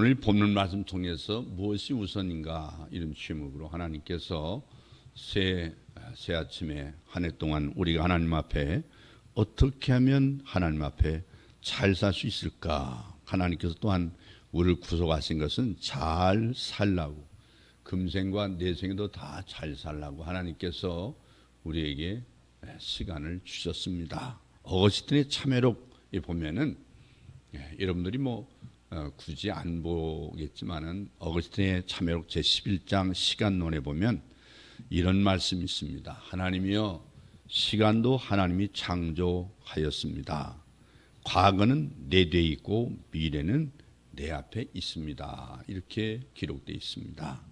오늘 본문 말씀 통해서 무엇이 우선인가 이런 제목으로 하나님께서 새 아침에 한 해 동안 우리가 하나님 앞에 어떻게 하면 하나님 앞에 잘 살 수 있을까. 하나님께서 또한 우리를 구속하신 것은 잘 살라고, 금생과 내생에도 다 잘 살라고 하나님께서 우리에게 시간을 주셨습니다. 어거스틴의 참회록에 보면은 여러분들이 굳이 안 보겠지만은 어거스틴의 참회록 제11장 시간론에 보면 이런 말씀이 있습니다. 하나님이여, 시간도 하나님이 창조하였습니다. 과거는 내 뒤에 있고 미래는 내 앞에 있습니다. 이렇게 기록되어 있습니다.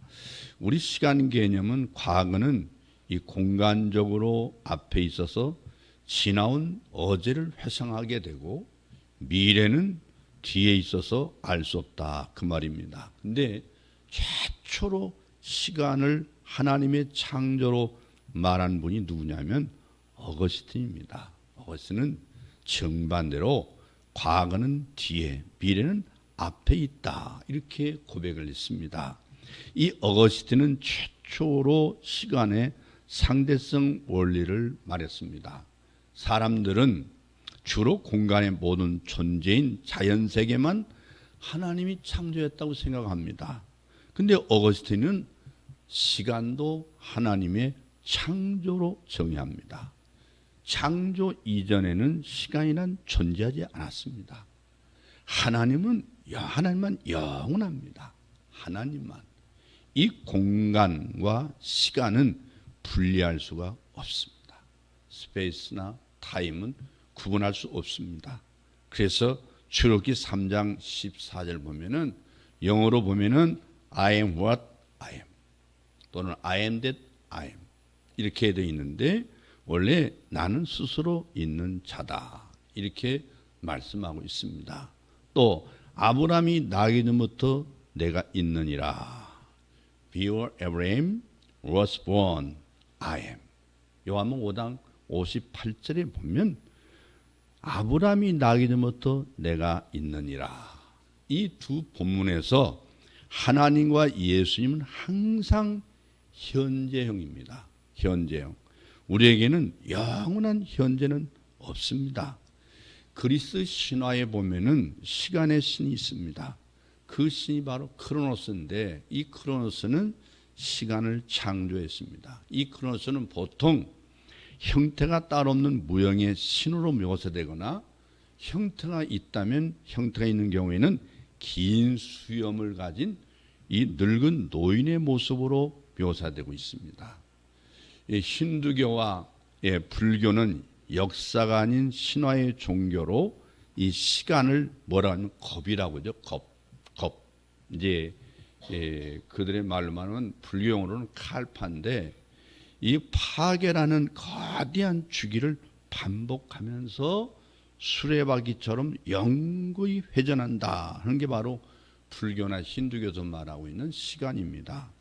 우리 시간 개념은 과거는 이 공간적으로 앞에 있어서 지나온 어제를 회상하게 되고, 미래는 뒤에 있어서 알 수 없다, 그 말입니다. 근데 최초로 시간을 하나님의 창조로 말한 분이 누구냐면 어거스틴입니다. 어거스틴은 정반대로 과거는 뒤에, 미래는 앞에 있다, 이렇게 고백을 했습니다. 이 어거스틴은 최초로 시간의 상대성 원리를 말했습니다. 사람들은 주로 공간의 모든 존재인 자연세계만 하나님이 창조했다고 생각합니다. 근데 어거스틴은 시간도 하나님의 창조로 정의합니다. 창조 이전에는 시간이란 존재하지 않았습니다. 하나님만 영원합니다. 하나님만. 이 공간과 시간은 분리할 수가 없습니다. 스페이스나 타임은 구분할 수 없습니다. 그래서 출애굽기 3장 14절 보면은 영어로 보면은 I am what I am 또는 I am that I am 이렇게 되어 있는데, 원래 나는 스스로 있는 자다, 이렇게 말씀하고 있습니다. 또 아브라함이 나기 전부터 내가 있느니라. Before Abraham was born, I am. 요한복음 5장 58절에 보면 아브라함이 나기 전부터 내가 있느니라. 이 두 본문에서 하나님과 예수님은 항상 현재형입니다. 현재형. 우리에게는 영원한 현재는 없습니다. 그리스 신화에 보면은 시간의 신이 있습니다. 그 신이 바로 크로노스인데, 이 크로노스는 시간을 창조했습니다. 이 크로노스는 보통 형태가 따로 없는 무형의 신으로 묘사되거나, 형태가 있다면 형태가 있는 경우에는 긴 수염을 가진 이 늙은 노인의 모습으로 묘사되고 있습니다. 힌두교와 불교는 역사가 아닌 신화의 종교로 이 시간을 뭐라 하면 겁이라고 하죠. 겁. 이제 그들의 말로 말하면 불교용어로는 칼파인데, 이 파괴라는 거대한 주기를 반복하면서 수레바퀴처럼 영구히 회전한다 하는 게 바로 불교나 힌두교에서 말하고 있는 시간입니다.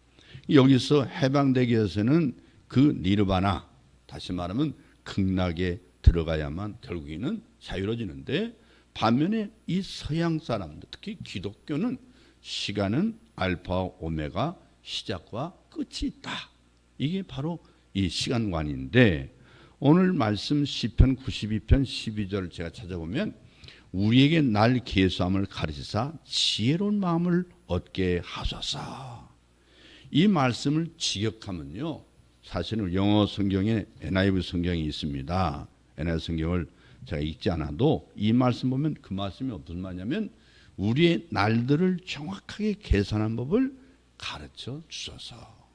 여기서 해방되기 위해서는 그 니르바나, 다시 말하면 극락에 들어가야만 결국에는 자유로워지는데, 반면에 이 서양 사람들, 특히 기독교는 시간은 알파와 오메가, 시작과 끝이 있다. 이게 바로 이 시간관인데, 오늘 말씀 시편 92편 12절을 제가 찾아보면 우리에게 날 계수함을 가르치사 지혜로운 마음을 얻게 하소서. 이 말씀을 직역하면요, 사실은 영어 성경에 NIV 성경이 있습니다. NIV 성경을 제가 읽지 않아도 이 말씀 보면 그 말씀이 무슨 말이냐면 우리의 날들을 정확하게 계산한 법을 가르쳐 주소서.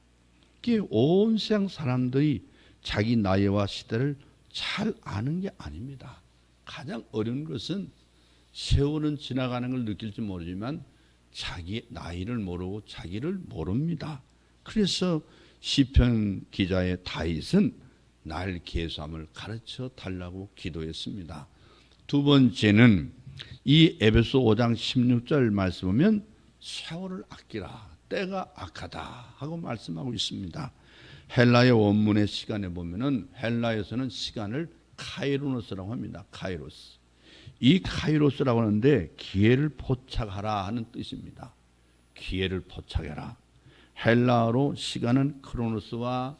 이게 온 세상 사람들이 자기 나이와 시대를 잘 아는 게 아닙니다. 가장 어려운 것은 세월은 지나가는 걸 느낄지 모르지만 자기 나이를 모르고 자기를 모릅니다. 그래서 시편 기자의 다윗은 날 계수함을 가르쳐 달라고 기도했습니다. 두 번째는 이 에베소 5장 16절 말씀 보면 세월을 아끼라, 때가 악하다 하고 말씀하고 있습니다. 헬라의 원문의 시간에 보면은 헬라에서는 시간을 카이로노스라고 합니다. 카이로스. 이 카이로스라고 하는데 기회를 포착하라 하는 뜻입니다. 기회를 포착해라. 헬라어로 시간은 크로노스와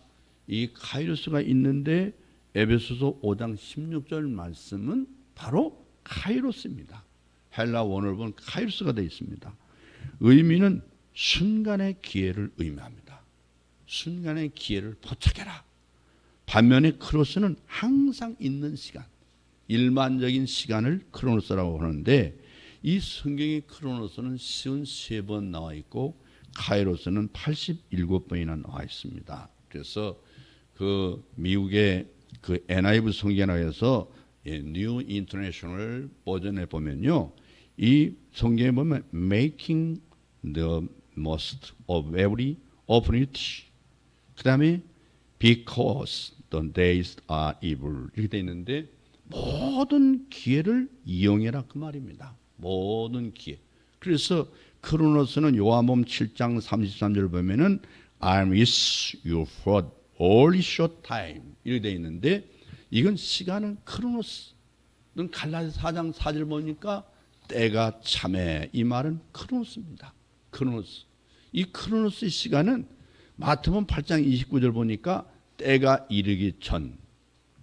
이 카이로스가 있는데 에베소서 5장 16절 말씀은 바로 카이로스입니다. 헬라 원어로 보면 카이로스가 되어 있습니다. 의미는 순간의 기회를 의미합니다. 순간의 기회를 포착해라. 반면에 크로스는 항상 있는 시간, 일반적인 시간을 크로노스라고 하는데 이 성경의 크로노스는 53번 나와 있고 카이로스는 87번이나 나와 있습니다. 그래서 그 미국의 그 NIV 성경에서 New International 버전에 보면요, 이 성경에 보면 Making the most of every opportunity, 그 다음에 Because the days are evil 이렇게 돼 있는데 모든 기회를 이용해라 그 말입니다. 모든 기회. 그래서 크로노스는 요한복음 7장 33절 보면은 I'm with you for only short time 이렇게 돼 있는데 이건 시간은 크로노스. 갈라디아서 4장 4절 보니까 때가 참해 이 말은 크로노스입니다. 크로노스. 이 크로노스의 시간은 마태복음 8장 29절 보니까 때가 이르기 전,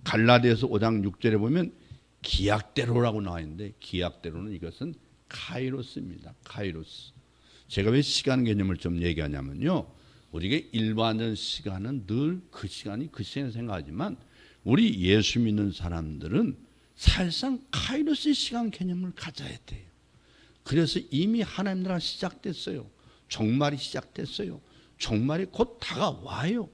갈라디아서 5장 6절에 보면 기약대로라고 나와 있는데 기약대로는 이것은 카이로스입니다. 카이로스. 제가 왜 시간 개념을 좀 얘기하냐면요, 우리가 일반적인 시간은 늘 그 시간이 그 시간을 생각하지만 우리 예수 믿는 사람들은 사실상 카이로스의 시간 개념을 가져야 돼요. 그래서 이미 하나님 나라가 시작됐어요. 종말이 시작됐어요. 종말이 곧 다가와요.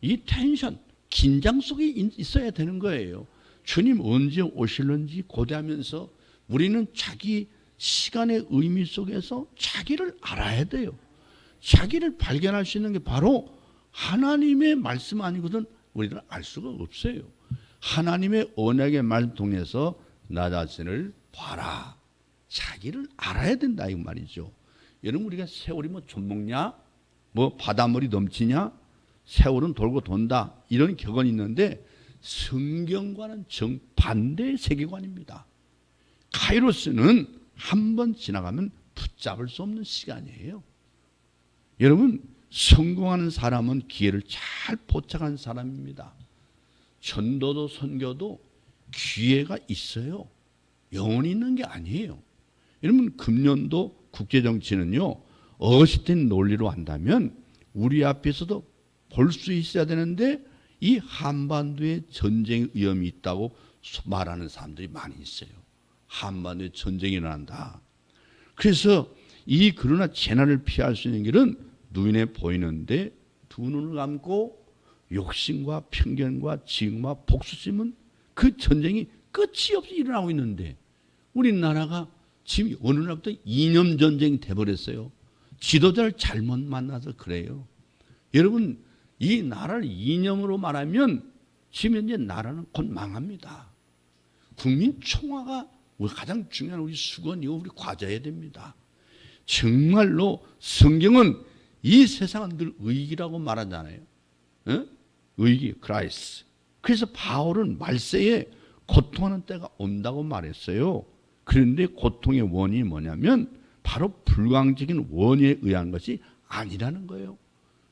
이 텐션, 긴장 속에 있어야 되는 거예요. 주님 언제 오실는지 고대하면서 우리는 자기 시간의 의미 속에서 자기를 알아야 돼요. 자기를 발견할 수 있는 게 바로 하나님의 말씀 아니거든 우리는 알 수가 없어요. 하나님의 언약의 말 통해서 나 자신을 봐라. 자기를 알아야 된다 이 말이죠. 여러분 우리가 세월이 뭐 좀 먹냐? 뭐 바닷물이 넘치냐? 세월은 돌고 돈다. 이런 격언이 있는데 성경과는 정반대의 세계관입니다. 카이로스는 한 번 지나가면 붙잡을 수 없는 시간이에요. 여러분 성공하는 사람은 기회를 잘 포착한 사람입니다. 전도도 선교도 기회가 있어요. 영원히 있는 게 아니에요. 여러분 금년도 국제정치는요, 어시스텐 논리로 한다면 우리 앞에서도 볼 수 있어야 되는데 이 한반도에 전쟁 위험이 있다고 말하는 사람들이 많이 있어요. 한반도에 전쟁이 일어난다. 그래서 그러나 재난을 피할 수 있는 길은 눈에 보이는데 두 눈을 감고 욕심과 편견과 지음과 복수심은 그 전쟁이 끝이 없이 일어나고 있는데 우리나라가 지금 어느 날부터 이념 전쟁이 돼버렸어요. 지도자를 잘못 만나서 그래요. 여러분 이 나라를 이념으로 말하면 지금 현재 나라는 곧 망합니다. 국민 총화가 가장 중요한 우리 수건이고 우리 과제해야 됩니다. 정말로 성경은 이 세상은 늘 의기라고 말하잖아요. 의기, 크라이스. 그래서 바울은 말세에 고통하는 때가 온다고 말했어요. 그런데 고통의 원인이 뭐냐면 바로 불광적인 원인에 의한 것이 아니라는 거예요.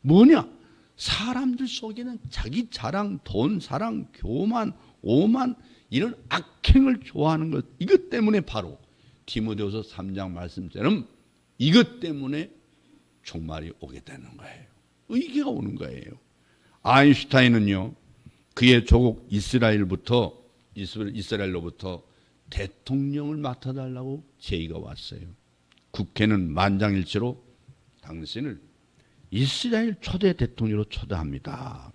뭐냐? 사람들 속에는 자기 자랑, 돈, 사랑, 교만, 오만 이런 악행을 좋아하는 것, 이것 때문에 바로 디모데후서 3장 말씀처럼 이것 때문에 종말이 오게 되는 거예요. 의기가 오는 거예요. 아인슈타인은요, 그의 조국 이스라엘로부터 대통령을 맡아달라고 제의가 왔어요. 국회는 만장일치로 당신을 이스라엘 초대 대통령으로 초대합니다.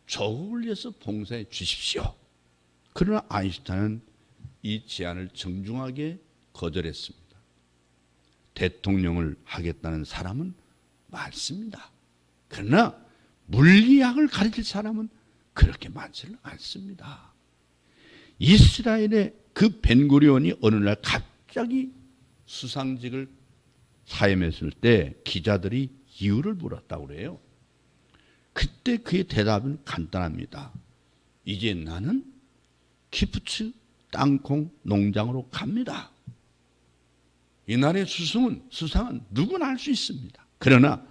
조국을 위해서 봉사해 주십시오. 그러나 아인슈타인은 이 제안을 정중하게 거절했습니다. 대통령을 하겠다는 사람은 많습니다. 그러나 물리학을 가르칠 사람은 그렇게 많지는 않습니다. 이스라엘의 그 벤구리온이 어느 날 갑자기 수상직을 사임했을 때 기자들이 이유를 물었다고 그래요. 그때 그의 대답은 간단합니다. 이제 나는 키프츠 땅콩 농장으로 갑니다. 이날의 수상은 누구나 할 수 있습니다. 그러나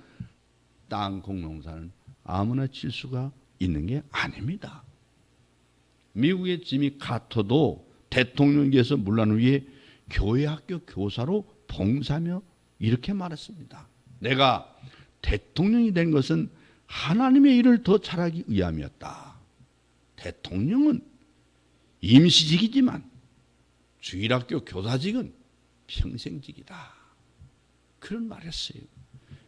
땅 공농사는 아무나 칠 수가 있는 게 아닙니다. 미국의 지미 카터도 대통령께서 물러난 후에 교회학교 교사로 봉사하며 이렇게 말했습니다. 내가 대통령이 된 것은 하나님의 일을 더 잘하기 위함이었다. 대통령은 임시직이지만 주일학교 교사직은 평생직이다. 그런 말을 했어요.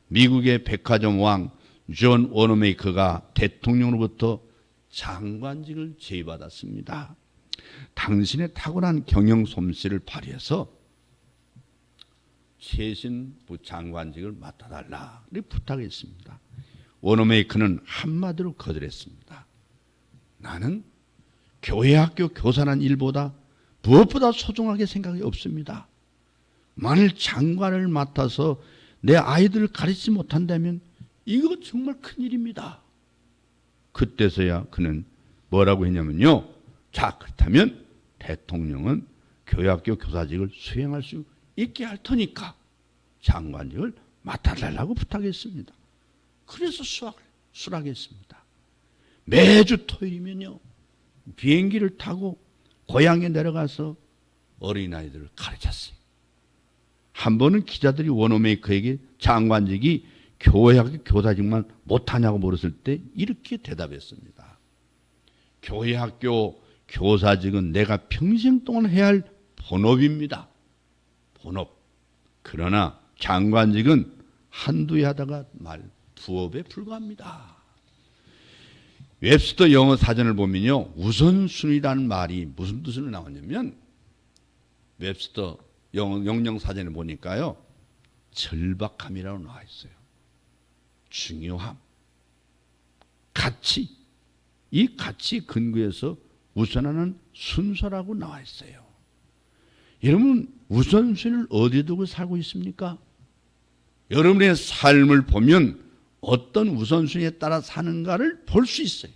미국의 백화점 왕 존 워너메이커가 대통령으로부터 장관직을 제의받았습니다. 당신의 탁월한 경영 솜씨를 발휘해서 최신 부장관직을 맡아달라 이렇게 부탁했습니다. 워너메이커는 한마디로 거절했습니다. 나는 교회학교 교사란 일보다 무엇보다 소중하게 생각이 없습니다. 만일 장관을 맡아서 내 아이들을 가르치지 못한다면 이거 정말 큰일입니다. 그때서야 그는 뭐라고 했냐면요. 자, 그렇다면 대통령은 교회학교 교사직을 수행할 수 있게 할 테니까 장관직을 맡아달라고 부탁했습니다. 그래서 수락했습니다. 매주 토요일이면요. 비행기를 타고 고향에 내려가서 어린아이들을 가르쳤어요. 한 번은 기자들이 워너메이커에게 장관직이 교회학교 교사직만 못하냐고 물었을 때 이렇게 대답했습니다. 교회학교 교사직은 내가 평생 동안 해야 할 본업입니다. 본업. 그러나 장관직은 한두 해 하다가 부업에 불과합니다. 웹스터 영어 사전을 보면요. 우선순위라는 말이 무슨 뜻으로 나왔냐면 웹스터 영영 사전을 보니까요. 절박함이라고 나와 있어요. 중요함, 가치, 이 가치 근거에서 우선하는 순서라고 나와 있어요. 여러분 우선순위를 어디에 두고 살고 있습니까? 여러분의 삶을 보면 어떤 우선순위에 따라 사는가를 볼 수 있어요.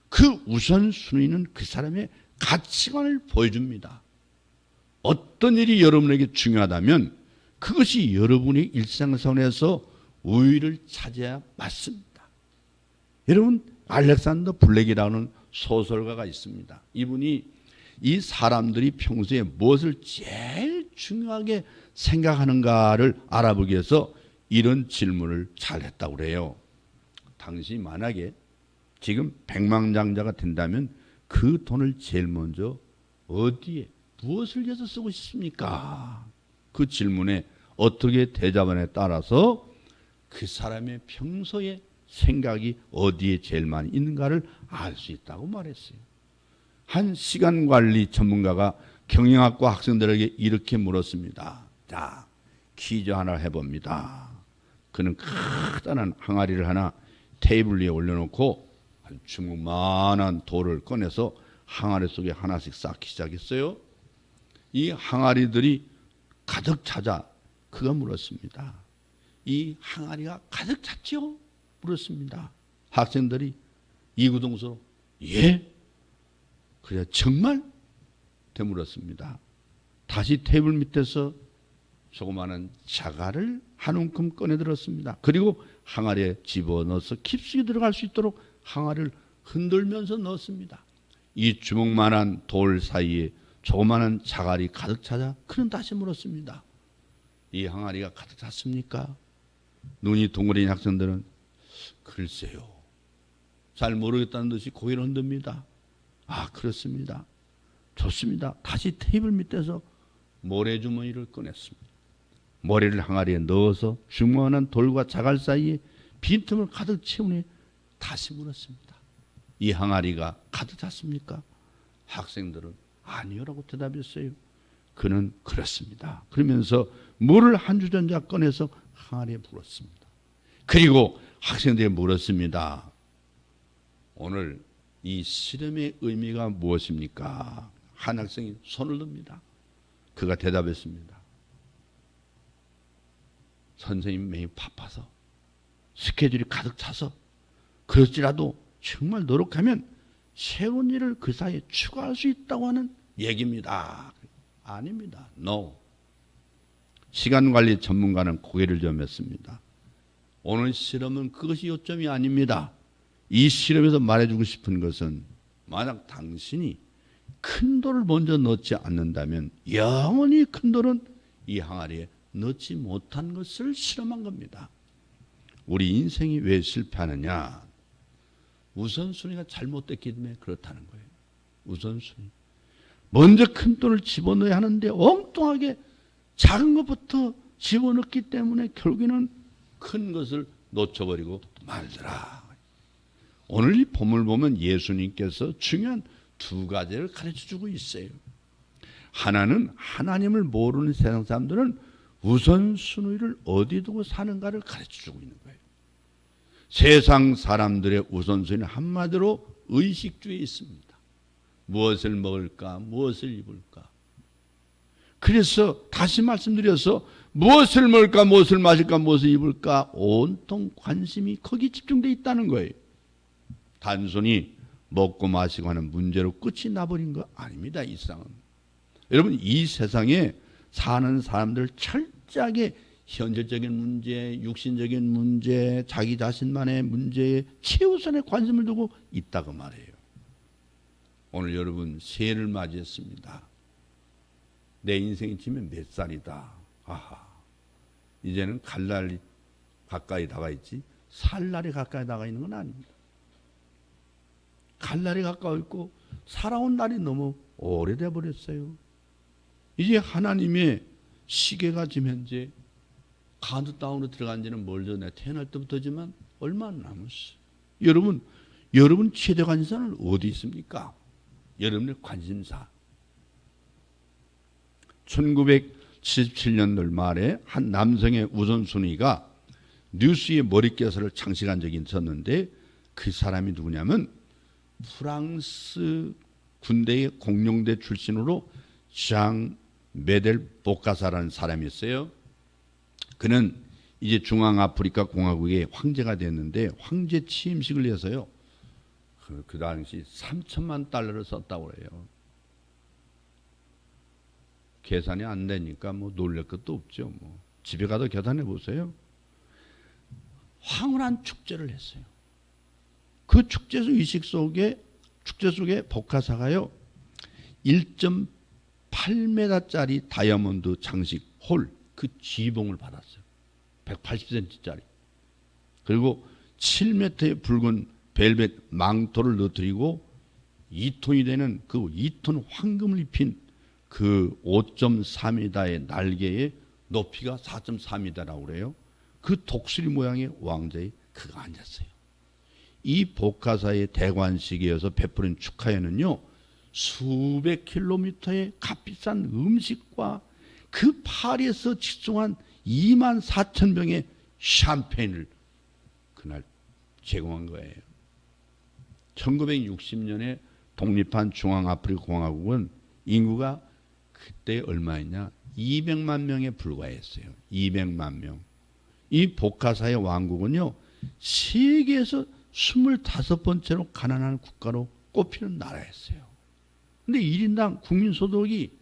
그 우선순위는 그 사람의 가치관을 보여줍니다. 어떤 일이 여러분에게 중요하다면 그것이 여러분의 일상생활에서 우위를 차지해야 맞습니다. 여러분 알렉산더 블랙이라는 소설가가 있습니다. 이분이 이 사람들이 평소에 무엇을 제일 중요하게 생각하는가를 알아보기 위해서 이런 질문을 잘 했다고 그래요. 당신이 만약에 지금 백만장자가 된다면 그 돈을 제일 먼저 어디에 무엇을 위해서 쓰고 싶습니까? 그 질문에 어떻게 대답하느냐에 따라서 그 사람의 평소에 생각이 어디에 제일 많이 있는가를 알 수 있다고 말했어요. 한 시간관리 전문가가 경영학과 학생들에게 이렇게 물었습니다. 자, 퀴즈 하나 해봅니다. 그는 크다란 항아리를 하나 테이블 위에 올려놓고 아주 주먹만한 돌을 꺼내서 항아리 속에 하나씩 쌓기 시작했어요. 이 항아리들이 가득 차자 그가 물었습니다. 이 항아리가 가득 찼죠? 물었습니다. 학생들이 이구동성으로 예? 그래 정말? 되물었습니다. 다시 테이블 밑에서 조그마한 자갈을 한 움큼 꺼내 들었습니다. 그리고 항아리에 집어넣어서 깊숙이 들어갈 수 있도록 항아리를 흔들면서 넣었습니다. 이 주먹만한 돌 사이에 조그마한 자갈이 가득 차자 그는 다시 물었습니다. 이 항아리가 가득 찼습니까? 눈이 동그린 학생들은 글쎄요. 잘 모르겠다는 듯이 고개를 흔듭니다. 아 그렇습니다. 좋습니다. 다시 테이블 밑에서 모래주머니를 꺼냈습니다. 모래를 항아리에 넣어서 주먹만한 돌과 자갈 사이에 빈틈을 가득 채우니 다시 물었습니다. 이 항아리가 가득 찼습니까? 학생들은 아니요라고 대답했어요. 그는 그렇습니다. 그러면서 물을 한 주전자 꺼내서 항아리에 부었습니다. 그리고 학생들이 물었습니다. 오늘 이 실험의 의미가 무엇입니까? 한 학생이 손을 듭니다. 그가 대답했습니다. 선생님 매일 바빠서 스케줄이 가득 차서 그럴지라도 정말 노력하면 새로운 일을 그 사이에 추가할 수 있다고 하는 얘기입니다. 아닙니다. No. 시간관리 전문가는 고개를 저었습니다. 오늘 실험은 그것이 요점이 아닙니다. 이 실험에서 말해주고 싶은 것은 만약 당신이 큰 돌을 먼저 넣지 않는다면 영원히 큰 돌은 이 항아리에 넣지 못한 것을 실험한 겁니다. 우리 인생이 왜 실패하느냐? 우선순위가 잘못됐기 때문에 그렇다는 거예요. 우선순위. 먼저 큰 돌을 집어넣어야 하는데 엉뚱하게 작은 것부터 집어넣기 때문에 결국에는 큰 것을 놓쳐버리고 말더라. 오늘 이 본문을 보면 예수님께서 중요한 두 가지를 가르쳐주고 있어요. 하나는 하나님을 모르는 세상 사람들은 우선순위를 어디 두고 사는가를 가르쳐주고 있는 거예요. 세상 사람들의 우선순위는 한마디로 의식주의에 있습니다. 무엇을 먹을까? 무엇을 입을까? 그래서 다시 말씀드려서 무엇을 먹을까? 무엇을 마실까? 무엇을 입을까? 온통 관심이 거기 집중되어 있다는 거예요. 단순히 먹고 마시고 하는 문제로 끝이 나버린 거 아닙니다. 이 세상은. 여러분 이 세상에 사는 사람들 철저하게 현실적인 문제, 육신적인 문제, 자기 자신만의 문제에 최우선의 관심을 두고 있다고 말해요. 오늘 여러분 새해를 맞이했습니다. 내 인생이 지금 몇 살이다. 아하. 이제는 갈 날이 가까이 다가 있지 살 날이 가까이 다가 있는 건 아닙니다. 갈 날이 가까워 있고 살아온 날이 너무 오래돼 버렸어요. 이제 하나님의 시계가 지금 현재 카운트다운으로 들어간 지는 멀죠. 내가 태어날 때부터지만 얼마 안 남았어요. 여러분 최대 관심사는 어디 있습니까? 여러분의 관심사. 1977년도 말에 한 남성의 우선순위가 뉴스의 머릿결을 장식한 적이 있었는데 그 사람이 누구냐면 프랑스 군대의 공룡대 출신으로 장 메델 보카사라는 사람이 있어요. 그는 이제 중앙아프리카 공화국의 황제가 됐는데 황제 취임식을 위해서요. 그 당시 3천만 달러를 썼다고 그래요. 계산이 안 되니까 뭐 놀랄 것도 없죠. 뭐 집에 가서 계산해 보세요. 황홀한 축제를 했어요. 그 축제 속에 보카사가요 1.8m짜리 다이아몬드 장식 홀 그 지봉을 받았어요. 180cm짜리. 그리고 7m의 붉은 벨벳 망토를 넣어드리고 2톤이 되는 그 2톤 황금을 입힌 그 5.4m의 날개의 높이가 4.4m라고 그래요. 그 독수리 모양의 왕자의 그가 앉았어요. 이 보카사의 대관식에서 베푸는 축하에는요 수백 킬로미터의 값비싼 음식과 그 파리에서 직송한 24,000병의 샴페인을 그날 제공한 거예요. 1960년에 독립한 중앙아프리카 공화국은 인구가 그때 얼마였냐? 200만 명에 불과했어요. 200만 명. 이 보카사의 왕국은요 세계에서 25번째로 가난한 국가로 꼽히는 나라였어요. 근데 1인당 국민소득이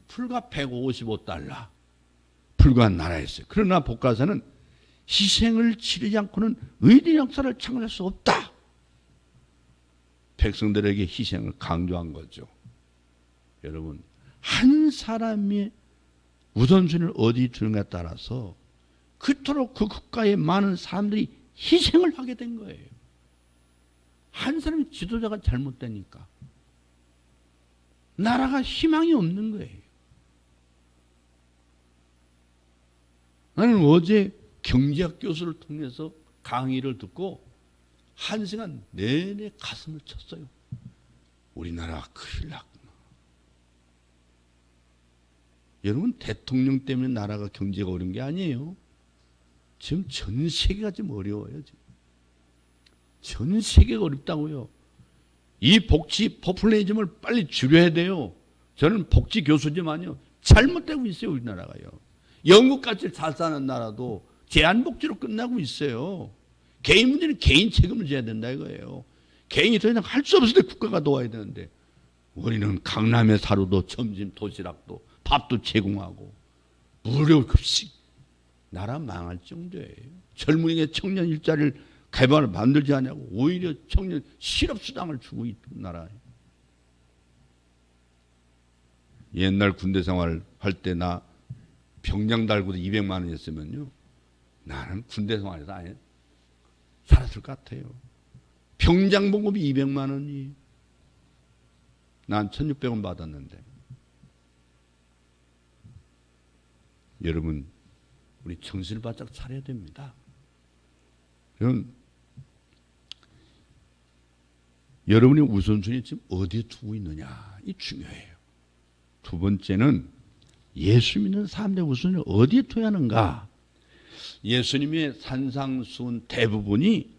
불과 155달러 불과한 나라였어요. 그러나 보카사는 희생을 치르지 않고는 의리 역사를 창조할 수 없다. 백성들에게 희생을 강조한 거죠. 여러분 한 사람의 우선순위를 어디 두는가에 따라서 그토록 그 국가의 많은 사람들이 희생을 하게 된 거예요. 한 사람의 지도자가 잘못되니까 나라가 희망이 없는 거예요. 나는 어제 경제학 교수를 통해서 강의를 듣고 한 시간 내내 가슴을 쳤어요. 우리나라가 큰일 났구나. 여러분 대통령 때문에 나라가 경제가 어려운 게 아니에요. 지금 전 세계가 지금 어려워요. 지금. 전 세계가 어렵다고요. 이 복지 포퓰리즘을 빨리 줄여야 돼요. 저는 복지 교수지만요. 잘못되고 있어요. 우리나라가요. 영국같이 잘 사는 나라도 제한복지로 끝나고 있어요. 개인 문제는 개인 책임을 져야 된다 이거예요. 개인이 더 이상 할 수 없을 때 국가가 도와야 되는데 우리는 강남에 살아도 점심 도시락도 밥도 제공하고 무료급식. 나라 망할 정도예요. 젊은이의 청년 일자리를 개발을 만들지 않냐고 오히려 청년 실업수당을 주고 있는 나라예요. 옛날 군대 생활 할 때 나 병장 달고도 200만 원이었으면요. 나는 군대 생활에서 아예 살았을 것 같아요. 병장 봉급이 200만 원이. 난 1,600원 받았는데. 여러분, 우리 정신을 바짝 차려야 됩니다. 여러분의 우선순위 지금 어디에 두고 있느냐, 이 중요해요. 두 번째는 예수 믿는 사람들의 우선순위를 어디에 둬야 하는가. 예수님의 산상수훈 대부분이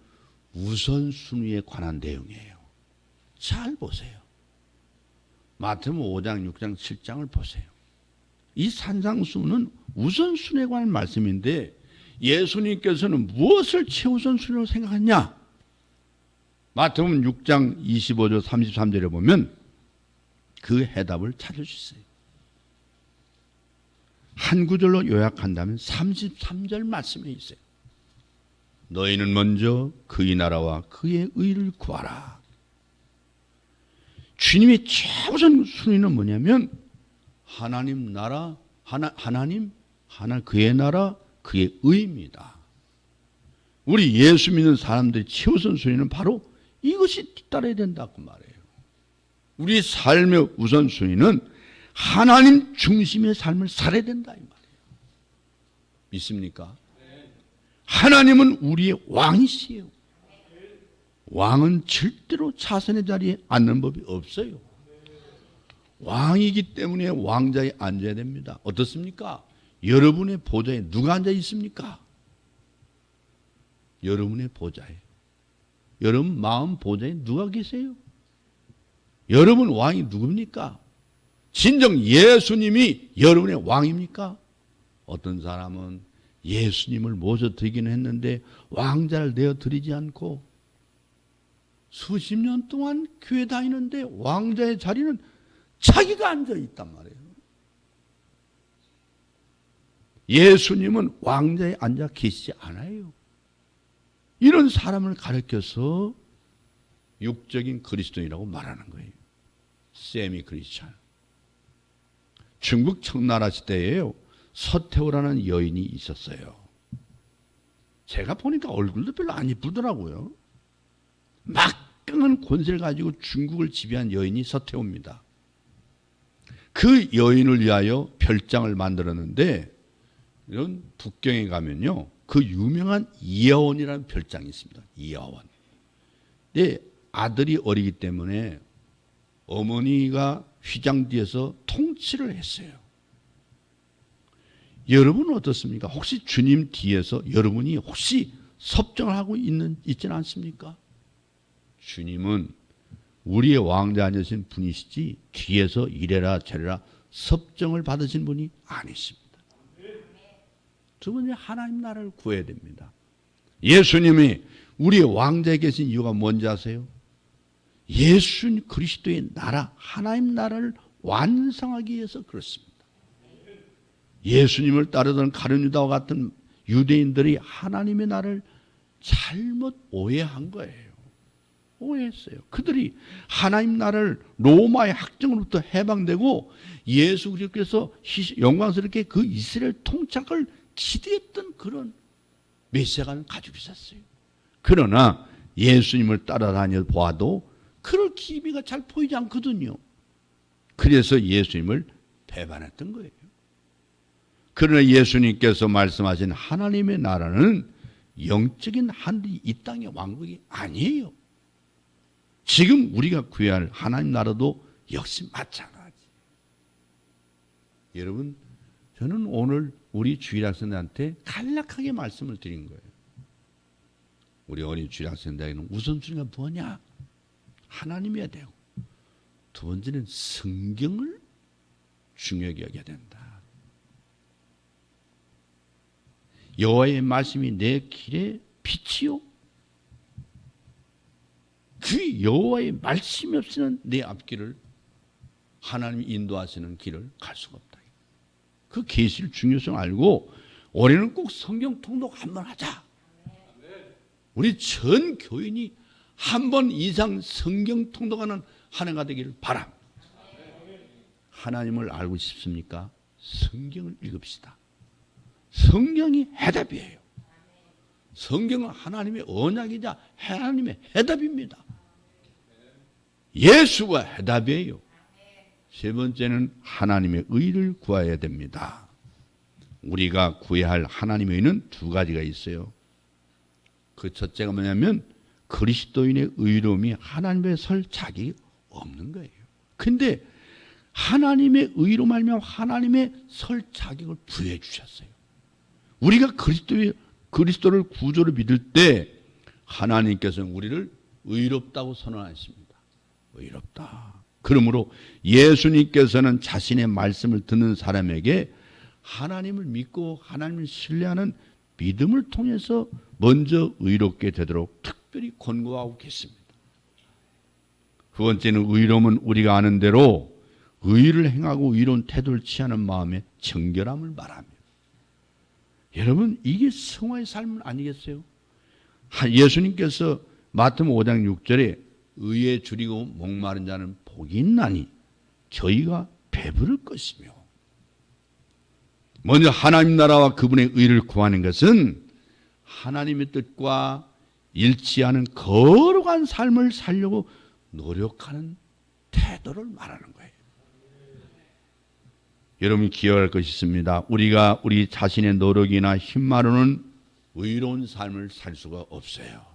우선순위에 관한 내용이에요. 잘 보세요. 마태복음 5장, 6장, 7장을 보세요. 이 산상수훈은 우선순위에 관한 말씀인데 예수님께서는 무엇을 최우선순위로 생각했냐? 마태복음 6장 25절 33절에 보면 그 해답을 찾을 수 있어요. 한 구절로 요약한다면 33절 말씀에 있어요. 너희는 먼저 그의 나라와 그의 의를 구하라. 주님의 최우선 순위는 뭐냐면 하나님 나라, 하나님 그의 나라, 그의 의입니다. 우리 예수 믿는 사람들의 최우선 순위는 바로 이것이 뒤따라야 된다고 말해요. 우리 삶의 우선순위는 하나님 중심의 삶을 살아야 된다 이 말이에요. 믿습니까? 하나님은 우리의 왕이시에요. 왕은 절대로 자선의 자리에 앉는 법이 없어요. 왕이기 때문에 왕자에 앉아야 됩니다. 어떻습니까? 여러분의 보좌에 누가 앉아 있습니까? 여러분의 보좌에. 여러분 마음 보좌에 누가 계세요? 여러분 왕이 누굽니까? 진정 예수님이 여러분의 왕입니까? 어떤 사람은 예수님을 모셔드리기는 했는데 왕자를 내어드리지 않고 수십 년 동안 교회 다니는데 왕자의 자리는 자기가 앉아있단 말이에요. 예수님은 왕자에 앉아 계시지 않아요. 이런 사람을 가르쳐서 육적인 그리스도인이라고 말하는 거예요. 세미 크리스찬. 중국 청나라 시대에요. 서태후라는 여인이 있었어요. 제가 보니까 얼굴도 별로 안 이쁘더라고요. 막강한 권세를 가지고 중국을 지배한 여인이 서태후입니다. 그 여인을 위하여 별장을 만들었는데 이런 북경에 가면요. 그 유명한 이하원이라는 별장이 있습니다. 이하원. 근데 아들이 어리기 때문에 어머니가 휘장 뒤에서 통치를 했어요. 여러분은 어떻습니까? 혹시 주님 뒤에서 여러분이 혹시 섭정을 하고 있지는 않습니까? 주님은 우리의 왕자 아니신 분이시지 뒤에서 이래라 저래라 섭정을 받으신 분이 아니십니다. 두 번째 하나님 나라를 구해야 됩니다. 예수님이 우리의 왕자에 계신 이유가 뭔지 아세요? 예수 그리스도의 나라, 하나님 나라를 완성하기 위해서 그렇습니다. 예수님을 따르던 가룟 유다와 같은 유대인들이 하나님의 나라를 잘못 오해한 거예요. 오해했어요. 그들이 하나님 나라를 로마의 학정으로부터 해방되고 예수 그리스도께서 영광스럽게 그 이스라엘 통착을 기대했던 그런 메시아관을 가지고 있었어요. 그러나 예수님을 따라다녀 보아도 그럴 기미가 잘 보이지 않거든요. 그래서 예수님을 배반했던 거예요. 그러나 예수님께서 말씀하신 하나님의 나라는 영적인 하늘이 이 땅의 왕국이 아니에요. 지금 우리가 구해야 할 하나님 나라도 역시 마찬가지. 여러분, 저는 오늘 우리 주일학생들한테 간략하게 말씀을 드린 거예요. 우리 어린 주일학생들에게는 우선순위가 뭐냐? 하나님이어야 되고, 두 번째는 성경을 중요하게 여겨야 된다. 여호와의 말씀이 내 길에 빛이요. 그 여호와의 말씀이 없이는 내 앞길을 하나님이 인도하시는 길을 갈 수가 없다. 그 계시의 중요성을 알고 올해는 꼭 성경 통독 한번 하자. 우리 전 교인이 한 번 이상 성경 통독하는 한 해가 되기를 바랍니다. 하나님을 알고 싶습니까? 성경을 읽읍시다. 성경이 해답이에요. 성경은 하나님의 언약이자 하나님의 해답입니다. 예수가 해답이에요. 세 번째는 하나님의 의를 구해야 됩니다. 우리가 구해야 할 하나님의 의는 두 가지가 있어요. 그 첫째가 뭐냐면 그리스도인의 의로움이 하나님의 설 자격이 없는 거예요. 근데 하나님의 의로 말미암아 하나님의 설 자격을 부여해 주셨어요. 우리가 그리스도를 구주로 믿을 때 하나님께서는 우리를 의롭다고 선언하십니다. 의롭다. 그러므로 예수님께서는 자신의 말씀을 듣는 사람에게 하나님을 믿고 하나님을 신뢰하는 믿음을 통해서 먼저 의롭게 되도록 특별히 권고하고 계십니다. 두 번째는 의로움은 우리가 아는 대로 의를 행하고 의로운 태도를 취하는 마음의 정결함을 말합니다. 여러분, 이게 성화의 삶은 아니겠어요? 예수님께서 마태복음 5장 6절에 의에 줄이고 목마른 자는 복이 있나니 저희가 배부를 것이며, 먼저 하나님 나라와 그분의 의를 구하는 것은 하나님의 뜻과 일치하는 거룩한 삶을 살려고 노력하는 태도를 말하는 거예요. 여러분이 기억할 것이 있습니다. 우리가 우리 자신의 노력이나 힘만으로는 의로운 삶을 살 수가 없어요.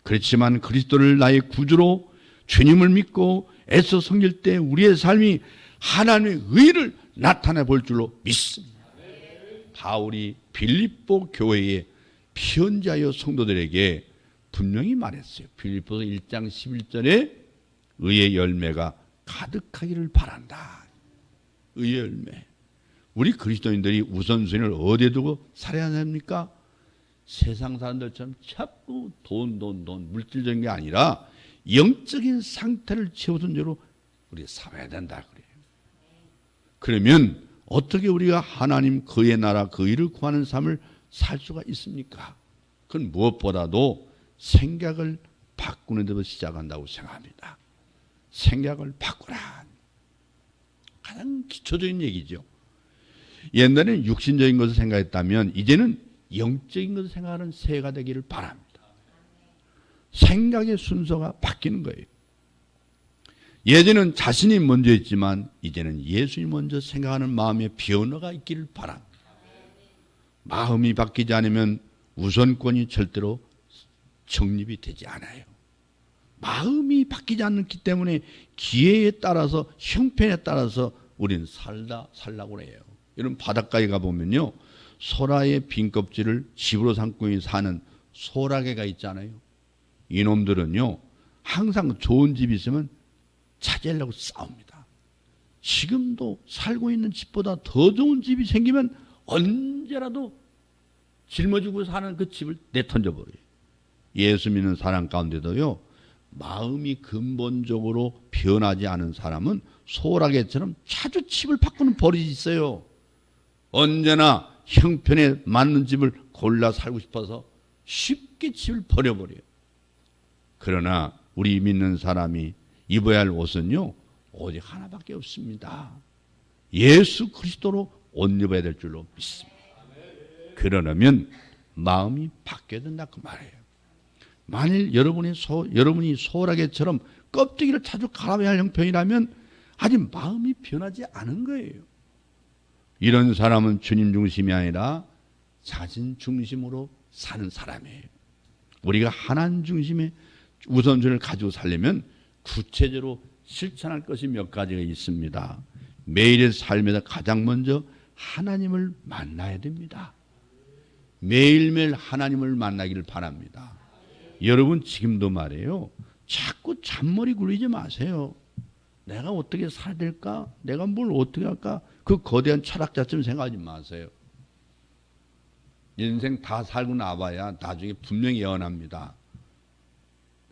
그렇지만 그리스도를 나의 구주로 주님을 믿고 애써 섬길 때 우리의 삶이 하나님의 의를 나타내 볼 줄로 믿습니다. 바울이 빌립보 교회의 피언자여 성도들에게 분명히 말했어요. 빌립보서 1장 11절에 의의 열매가 가득하기를 바란다. 의의 열매. 우리 그리스도인들이 우선순위를 어디에 두고 살아야 됩니까? 세상 사람들처럼 자꾸 돈 물질적인 게 아니라 영적인 상태를 최우선적으로 우리 살아야 된다 그래요. 그러면 어떻게 우리가 하나님 그의 나라 그 일을 구하는 삶을 살 수가 있습니까? 그건 무엇보다도 생각을 바꾸는 데부터 시작한다고 생각합니다. 생각을 바꾸라. 가장 기초적인 얘기죠. 옛날에는 육신적인 것을 생각했다면 이제는 영적인 것을 생각하는 새해가 되기를 바랍니다. 생각의 순서가 바뀌는 거예요. 예전에는 자신이 먼저였지만 이제는 예수님 먼저 생각하는 마음의 변화가 있기를 바랍니다. 마음이 바뀌지 않으면 우선권이 절대로 정립이 되지 않아요. 마음이 바뀌지 않기 때문에 기회에 따라서 형편에 따라서 우리는 살라고 해요. 여러분 바닷가에 가보면요, 소라의 빈 껍질을 집으로 삼고 사는 소라게가 있잖아요. 이놈들은요 항상 좋은 집이 있으면 차지하려고 싸웁니다. 지금도 살고 있는 집보다 더 좋은 집이 생기면 언제라도 짊어지고 사는 그 집을 내던져버려요. 예수 믿는 사람 가운데도요, 마음이 근본적으로 변하지 않은 사람은 소라게처럼 자주 집을 바꾸는 버릇이 있어요. 언제나 형편에 맞는 집을 골라 살고 싶어서 쉽게 집을 버려버려요. 그러나 우리 믿는 사람이 입어야 할 옷은요 오직 하나밖에 없습니다. 예수 그리스도로 옷 입어야 될 줄로 믿습니다. 그러려면 마음이 바뀌어야 된다 그 말이에요. 만일 여러분이 소라게처럼 껍데기를 자주 갈아야 할 형편이라면 아직 마음이 변하지 않은 거예요. 이런 사람은 주님 중심이 아니라 자신 중심으로 사는 사람이에요. 우리가 하나님 중심의 우선순위를 가지고 살려면 구체적으로 실천할 것이 몇 가지가 있습니다. 매일의 삶에서 가장 먼저 하나님을 만나야 됩니다. 매일매일 하나님을 만나기를 바랍니다. 여러분 지금도 말이에요, 자꾸 잔머리 굴리지 마세요. 내가 어떻게 살아야 될까? 내가 뭘 어떻게 할까? 그 거대한 철학자처럼 생각하지 마세요. 인생 다 살고 나봐야 나중에 분명히 예언합니다.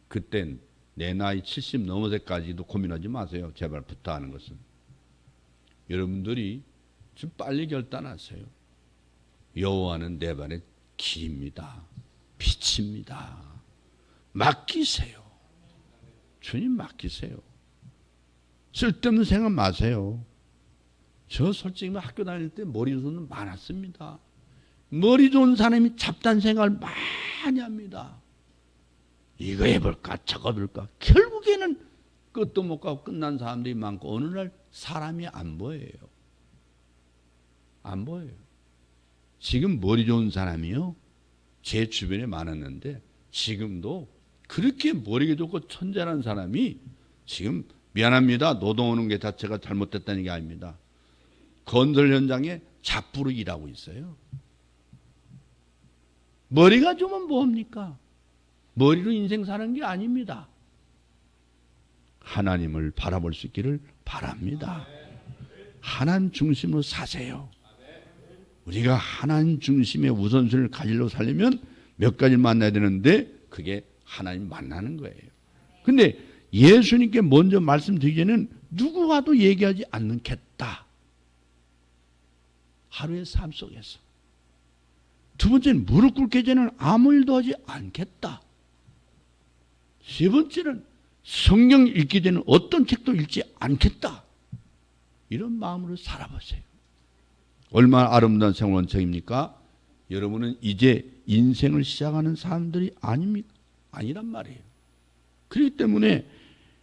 그땐 내 나이 70 넘어서까지도 고민하지 마세요. 제발 부탁하는 것은. 여러분들이 좀 빨리 결단하세요. 여호와는 내 발의 길입니다. 빛입니다. 맡기세요. 주님 맡기세요. 쓸데없는 생각 마세요. 저 솔직히 학교 다닐 때 머리 좋은 사람 많았습니다. 머리 좋은 사람이 잡다한 생각을 많이 합니다. 이거 해볼까 저거 해볼까. 결국에는 끝도 못 가고 끝난 사람들이 많고 어느 날 사람이 안 보여요. 안 보여요. 지금 머리 좋은 사람이요, 제 주변에 많았는데 지금도 그렇게 머리가 좋고 천재라는 사람이 지금 미안합니다. 노동 오는 게 자체가 잘못됐다는 게 아닙니다. 건설 현장에 잡부로 일하고 있어요. 머리가 좋으면 뭡니까? 머리로 인생 사는 게 아닙니다. 하나님을 바라볼 수 있기를 바랍니다. 하나님 중심으로 사세요. 우리가 하나님 중심의 우선순위를 가지려고 살려면 몇 가지를 만나야 되는데 그게 하나님 만나는 거예요. 근데 예수님께 먼저 말씀드리기에는 누구와도 얘기하지 않겠다. 하루의 삶 속에서. 두 번째는 무릎 꿇기 전에는 아무 일도 하지 않겠다. 세 번째는 성경 읽기 전에는 어떤 책도 읽지 않겠다. 이런 마음으로 살아보세요. 얼마나 아름다운 생활 원칙입니까? 여러분은 이제 인생을 시작하는 사람들이 아니란 말이에요. 그렇기 때문에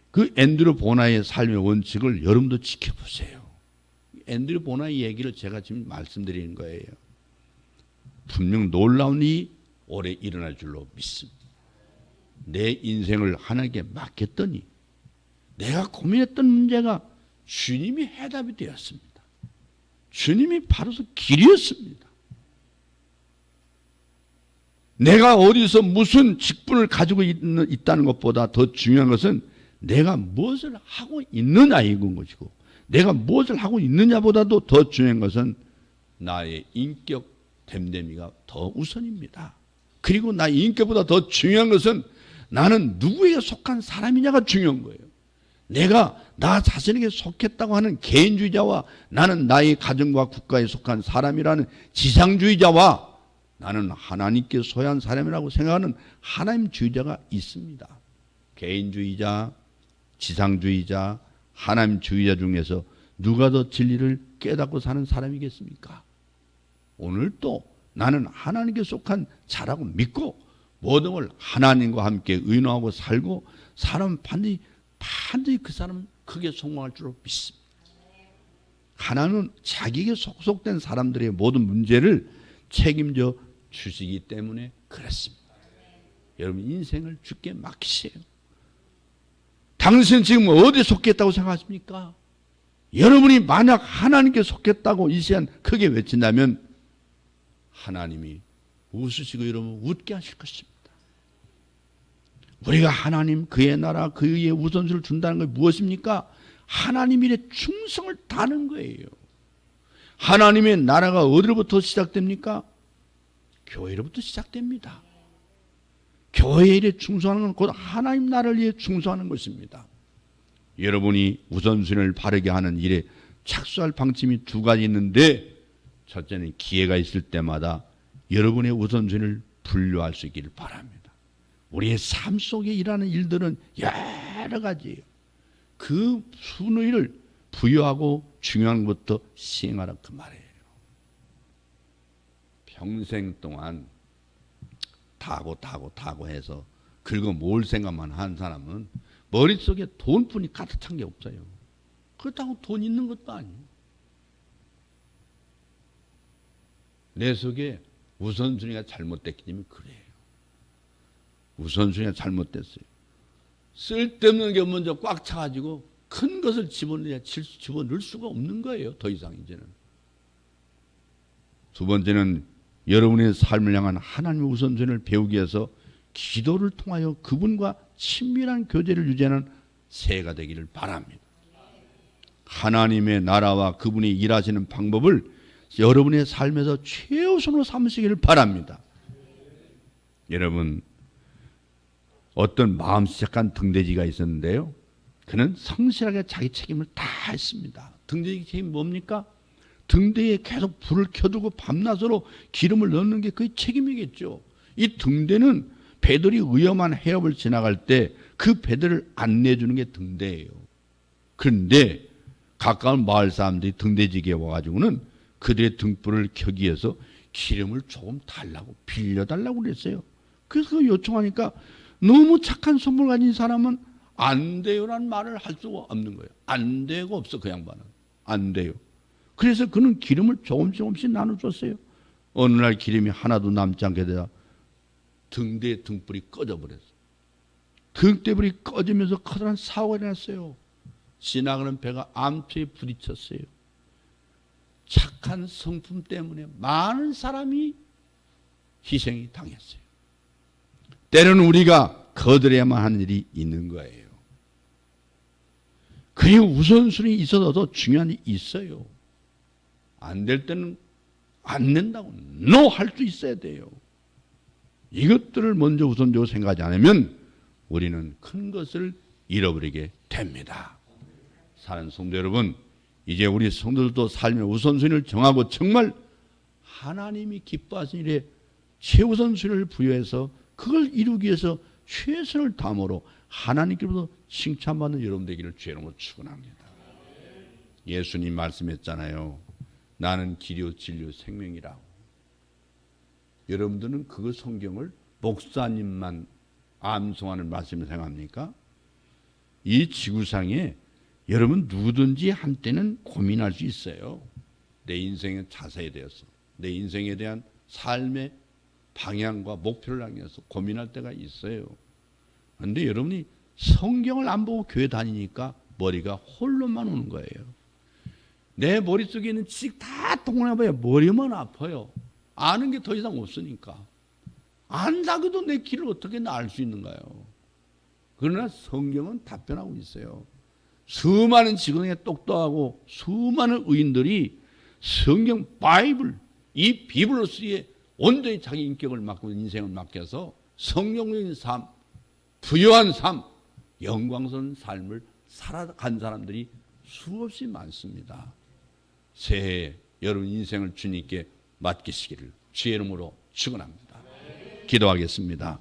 그 앤드류 보나의 삶의 원칙을 여러분도 지켜보세요. 앤드류 보나의 얘기를 제가 지금 말씀드리는 거예요. 분명 놀라운 일이 올해 일어날 줄로 믿습니다. 내 인생을 하나님께 맡겼더니 내가 고민했던 문제가 주님이 해답이 되었습니다. 주님이 바로서 길이었습니다. 내가 어디서 무슨 직분을 가지고 있다는 것보다 더 중요한 것은 내가 무엇을 하고 있느냐인 것이고, 내가 무엇을 하고 있느냐보다도 더 중요한 것은 나의 인격 됨됨이가 더 우선입니다. 그리고 나의 인격보다 더 중요한 것은 나는 누구에게 속한 사람이냐가 중요한 거예요. 내가 나 자신에게 속했다고 하는 개인주의자와 나는 나의 가정과 국가에 속한 사람이라는 지상주의자와 나는 하나님께 소유한 사람이라고 생각하는 하나님주의자가 있습니다. 개인주의자, 지상주의자, 하나님주의자 중에서 누가 더 진리를 깨닫고 사는 사람이겠습니까? 오늘 또 나는 하나님께 속한 자라고 믿고 모든 걸 하나님과 함께 의논하고 살고 사람은 반드시 그 사람은 크게 성공할 줄로 믿습니다. 하나님은 자기에게 속속된 사람들의 모든 문제를 책임져 주시기 때문에 그렇습니다. 여러분 인생을 주께 맡기세요. 당신은 지금 어디에 속했다고 생각하십니까? 여러분이 만약 하나님께 속했다고 이 시간 크게 외친다면 하나님이 웃으시고 여러분 웃게 하실 것입니다. 우리가 하나님 그의 나라 그의 우선순위를 준다는 것이 무엇입니까? 하나님 일에 충성을 다하는 거예요. 하나님의 나라가 어디로부터 시작됩니까? 교회로부터 시작됩니다. 교회 일에 충성하는 건 곧 하나님 나라를 위해 충성하는 것입니다. 여러분이 우선순위를 바르게 하는 일에 착수할 방침이 두 가지 있는데, 첫째는 기회가 있을 때마다 여러분의 우선순위를 분류할 수 있기를 바랍니다. 우리의 삶 속에 일하는 일들은 여러 가지예요. 그 순위를 부여하고 중요한 것부터 시행하라 그 말이에요. 평생 동안 타고 해서 긁어 모을 생각만 한 사람은 머릿속에 돈뿐이 가득 찬 게 없어요. 그렇다고 돈 있는 것도 아니에요. 내 속에 우선순위가 잘못됐기 때문에 그래요. 우선순위가 잘못됐어요. 쓸데없는 게 먼저 꽉 차가지고 큰 것을 집어넣을 수가 없는 거예요. 더 이상 이제는. 두 번째는 여러분의 삶을 향한 하나님의 우선순위를 배우기 위해서 기도를 통하여 그분과 친밀한 교제를 유지하는 새해가 되기를 바랍니다. 하나님의 나라와 그분이 일하시는 방법을 여러분의 삶에서 최우선으로 삼으시기를 바랍니다. 여러분, 어떤 마음 시작한 등대지가 있었는데요. 그는 성실하게 자기 책임을 다 했습니다. 등대지 책임이 뭡니까? 등대에 계속 불을 켜두고 밤낮으로 기름을 넣는 게 그의 책임이겠죠. 이 등대는 배들이 위험한 해협을 지나갈 때 그 배들을 안내해주는 게 등대예요. 그런데 가까운 마을 사람들이 등대지기에 와가지고는 그들의 등불을 켜기 위해서 기름을 조금 달라고 빌려달라고 그랬어요. 그래서 그 요청하니까 너무 착한 선물 가진 사람은 안 돼요라는 말을 할 수가 없는 거예요. 안 되고 없어, 그 양반은. 안 돼요. 그래서 그는 기름을 조금씩 나눠줬어요. 어느 날 기름이 하나도 남지 않게 되자 등대의 등불이 꺼져버렸어요. 등대불이 꺼지면서 커다란 사고가 일어났어요. 지나가는 배가 암초에 부딪혔어요. 착한 성품 때문에 많은 사람이 희생이 당했어요. 때로는 우리가 거들어야만 하는 일이 있는 거예요. 그리고 우선순위 있어도 중요한 일이 있어요. 안 될 때는 안 된다고 no 할 수 있어야 돼요. 이것들을 먼저 우선적으로 생각하지 않으면 우리는 큰 것을 잃어버리게 됩니다. 사랑하는 성도 여러분, 이제 우리 성도들도 삶의 우선순위를 정하고 정말 하나님이 기뻐하시는 일에 최우선순위를 부여해서 그걸 이루기 위해서 최선을 다함으로 하나님께로부터 칭찬받는 여러분 되기를 주의 이름으로 축원합니다. 예수님 말씀했잖아요. 나는 길이요 진리요 생명이라고. 여러분들은 그 성경을 목사님만 암송하는 말씀을 생각합니까? 이 지구상에 여러분 누구든지 한때는 고민할 수 있어요. 내 인생의 자세에 대해서, 내 인생에 대한 삶의 방향과 목표를 향해서 고민할 때가 있어요. 그런데 여러분이 성경을 안 보고 교회 다니니까 머리가 홀로만 오는 거예요. 내 머릿속에 있는 지식 다 동원해봐야 머리만 아파요. 아는 게 더 이상 없으니까. 안다고도 내 길을 어떻게 알 수 있는가요? 그러나 성경은 답변하고 있어요. 수많은 지구에 똑똑하고 수많은 의인들이 성경 바이블, 이 비블로스에 온전히 자기 인격을 맡고 인생을 맡겨서 성경적인 삶, 부유한 삶, 영광스러운 삶을 살아간 사람들이 수없이 많습니다. 새해 여러분 인생을 주님께 맡기시기를 주의 이름으로 축원합니다. 기도하겠습니다.